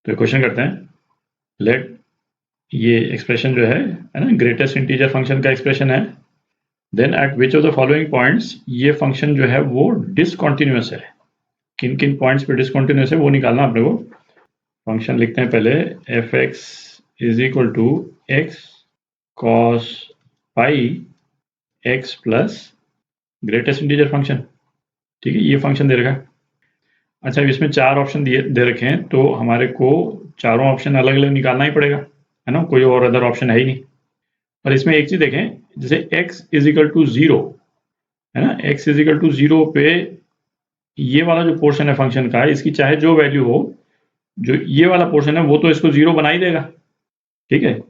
तो क्वेश्चन करते हैं, लेट ये एक्सप्रेशन जो है ना, ग्रेटेस्ट इंटीजर फंक्शन का एक्सप्रेशन है। Then at which of the following points ये फंक्शन जो है वो डिसकंटिन्यूअस है। किन किन पॉइंट्स पे डिसकंटिन्यूअस है वो निकालना अपने को। फंक्शन लिखते हैं पहले, f x is equal to x cos pi x plus greatest integer function. ठीक है, ये फंक्शन दे रखा है। अच्छा, इसमें 4 ऑप्शन दे रखे हैं, तो हमारे को चारों ऑप्शन अलग अलग निकालना ही पड़ेगा, है ना, कोई और अदर ऑप्शन है ही नहीं। और इसमें एक चीज देखें, जैसे x इज इक्वल टू 0 है ना, x इज इक्वल टू 0 पे ये वाला जो पोर्शन है फंक्शन का, इसकी चाहे जो वैल्यू हो, जो ये वाला पोर्शन है वो तो इसको 0 बना ही देगा। ठीक है,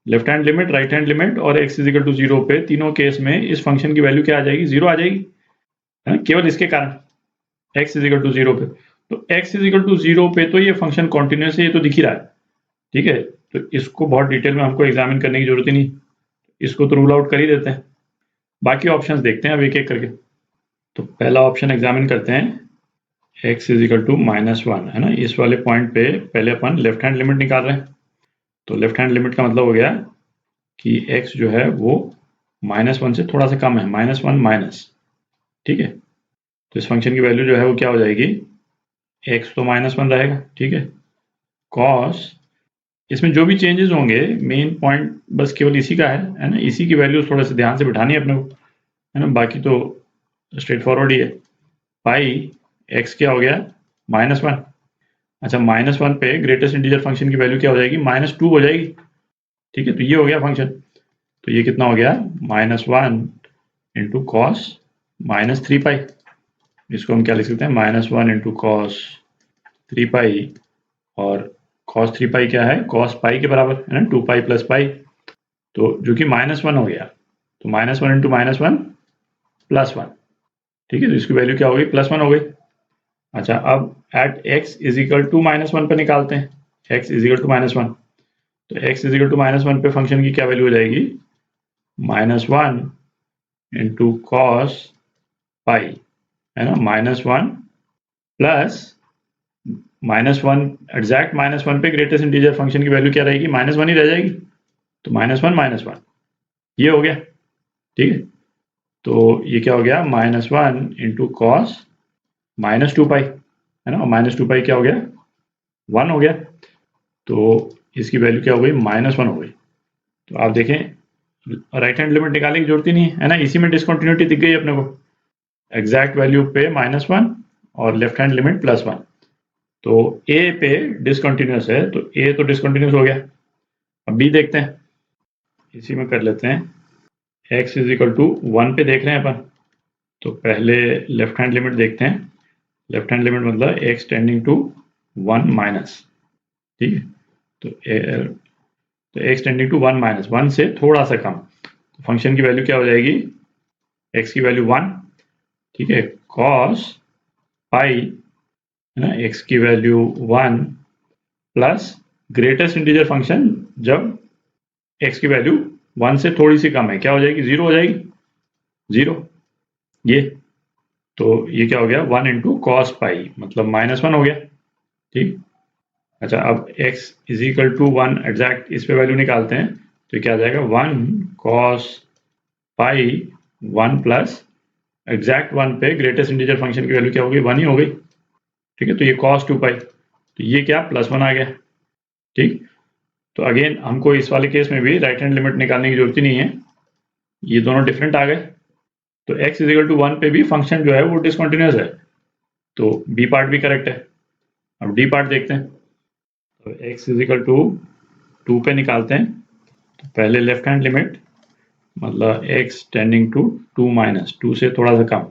left hand limit, right hand limit और x इज इक्वल टू 0 पे तीनों केस में इस फंक्शन की वैल्यू क्या आ जाएगी, 0 आ जाएगी, है ना, केवल इसके कारण x इज इक्वल टू 0 पे। तो x इज इक्वल टू 0 पे तो ये फंक्शन कॉन्टिन्यूस है, ये तो दिख ही रहा है। ठीक है, तो इसको बहुत डिटेल में हमको एग्जामिन करने की जरूरत ही नहीं, इसको तो रूल आउट कर ही देते हैं। बाकी ऑप्शंस देखते हैं अब एक एक करके। तो पहला ऑप्शन एग्जामिन करते हैं, x इज इक्वल टू -1 है ना, इस वाले पॉइंट पे पहले अपन लेफ्ट हैंड लिमिट निकाल रहे हैं। तो लेफ्ट हैंड लिमिट का मतलब हो गया कि x जो है वो -1 से थोड़ा सा कम है, -1 माइनस। ठीक है, तो इस फंक्शन की वैल्यू जो है वो क्या हो जाएगी, x तो -1 रहेगा। ठीक है, cos, इसमें जो भी चेंजेस होंगे, मेन पॉइंट बस केवल इसी का है ना, इसी की वैल्यू थोड़ा सा ध्यान से बिठानी है अपने को, है ना, बाकी तो स्ट्रेट फॉरवर्ड ही है। पाई एक्स क्या हो गया, -1। अच्छा, -1 पे ग्रेटेस्ट इंटीजर फंक्शन की वैल्यू क्या हो जाएगी, -2 हो जाएगी। ठीक है, तो ये हो गया फंक्शन। तो ये कितना हो गया, -1 इंटू कॉस -3 पाई। इसको हम क्या लिख सकते हैं, -1 इंटू कॉस 3 पाई, और कॉस 3 पाई क्या है, कॉस पाई के बराबर है ना, 2 पाई प्लस पाई। तो जो कि -1 हो गया, तो -1 इंटू -1 +1। ठीक है, तो इसकी वैल्यू क्या हो गई, +1 हो गई। अच्छा, अब at x is equal to -1 पे निकालते हैं, x इज इक्वल टू -1। तो x इज इक्वल टू -1 पे फंक्शन की क्या वैल्यू हो जाएगी, -1 इंटू कॉस पाई, है ना, -1 प्लस -1, एग्जैक्ट -1 पे ग्रेटेस्ट इंटीजर फंक्शन की वैल्यू क्या रहेगी, -1 ही रह जाएगी। तो -1 -1 ये हो गया। ठीक है, तो ये क्या हो गया, -1 इंटू कॉस -2 पाई, है ना, -2 पाई क्या हो गया, 1 हो गया। तो इसकी वैल्यू क्या हो गई, -1 हो गई। तो आप देखें, राइट हैंड लिमिट निकालने की जरूरत ही नहीं है ना, इसी में डिसकंटिन्यूटी दिख गई अपने को, एग्जैक्ट वैल्यू पे -1 और लेफ्ट हैंड लिमिट +1। तो ए पे डिसकंटिन्यूस है, तो ए तो डिसकंटिन्यूस हो गया। अब बी देखते हैं, इसी में कर लेते हैं, x इज इक्वल टू 1 पे देख रहे हैं अपन। तो पहले लेफ्ट हैंड लिमिट देखते हैं, लेफ्ट हैंड लिमिट मतलब x टेंडिंग टू 1 माइनस। ठीक है, तो x टेंडिंग टू 1 माइनस, 1 से थोड़ा सा कम। तो फंक्शन की वैल्यू क्या हो जाएगी, x की वैल्यू 1। ठीक है, cos पाई, है ना, x की value 1 plus greatest integer function जब x की वैल्यू 1 से थोड़ी सी कम है, क्या हो जाएगी, 0 हो जाएगी, 0। ये तो ये क्या हो गया, 1 इंटू कॉस पाई मतलब -1 हो गया। ठीक, अच्छा, अब x is equal to 1 exact इस पे वैल्यू निकालते हैं, तो क्या आ जाएगा, 1 कॉस पाई 1 प्लस एग्जैक्ट 1 पे ग्रेटेस्ट इंटीजर फंक्शन की वैल्यू क्या हो गई, 1 ही हो गई। ठीक है, तो ये cos 2 पाई, तो ये क्या +1 आ गया। ठीक, तो अगेन हमको इस वाले केस में भी राइट हैंड लिमिट निकालने की जरूरत ही नहीं है, ये दोनों डिफरेंट आ गए। तो x इज इक्वल टू 1 पे भी फंक्शन जो है वो डिसकंटिन्यूअस है, तो बी पार्ट भी करेक्ट है। अब डी पार्ट देखते हैं, तो x इज इक्वल टू 2 पे निकालते हैं। तो पहले लेफ्ट हैंड लिमिट मतलब x टेंडिंग टू 2 माइनस, 2 से थोड़ा सा कम।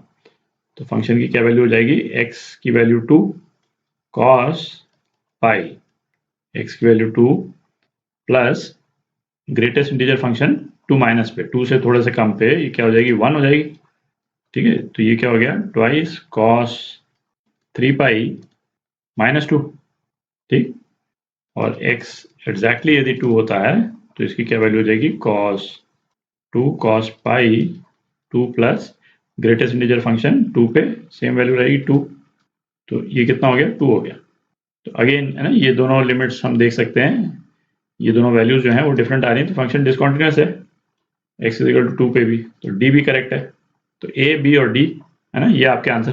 तो फंक्शन की क्या वैल्यू हो जाएगी, x की वैल्यू 2 cos पाई, x की value 2 plus greatest integer function 2 minus पे, 2 से थोड़ा सा कम पे ये क्या हो जाएगी, 1 हो जाएगी। ठीक है, तो ये क्या हो गया, ट्वाइस cos 3 पाई -2। ठीक, और x एग्जैक्टली यदि 2 होता है तो इसकी क्या वैल्यू हो जाएगी, cos 2 cos पाई 2 प्लस ग्रेटेस्ट इंटीजर फंक्शन 2 पे सेम वैल्यू रहेगी 2। तो ये कितना हो गया, 2 हो गया। तो अगेन है ना, ये दोनों लिमिट्स हम देख सकते हैं, ये दोनों वैल्यूज जो हैं वो डिफरेंट आ रही हैं, तो फंक्शन डिसकंटिन्यूअस है x = 2 पे भी, तो डी भी करेक्ट है। तो ए, बी और डी है ना, ये आपके आंसर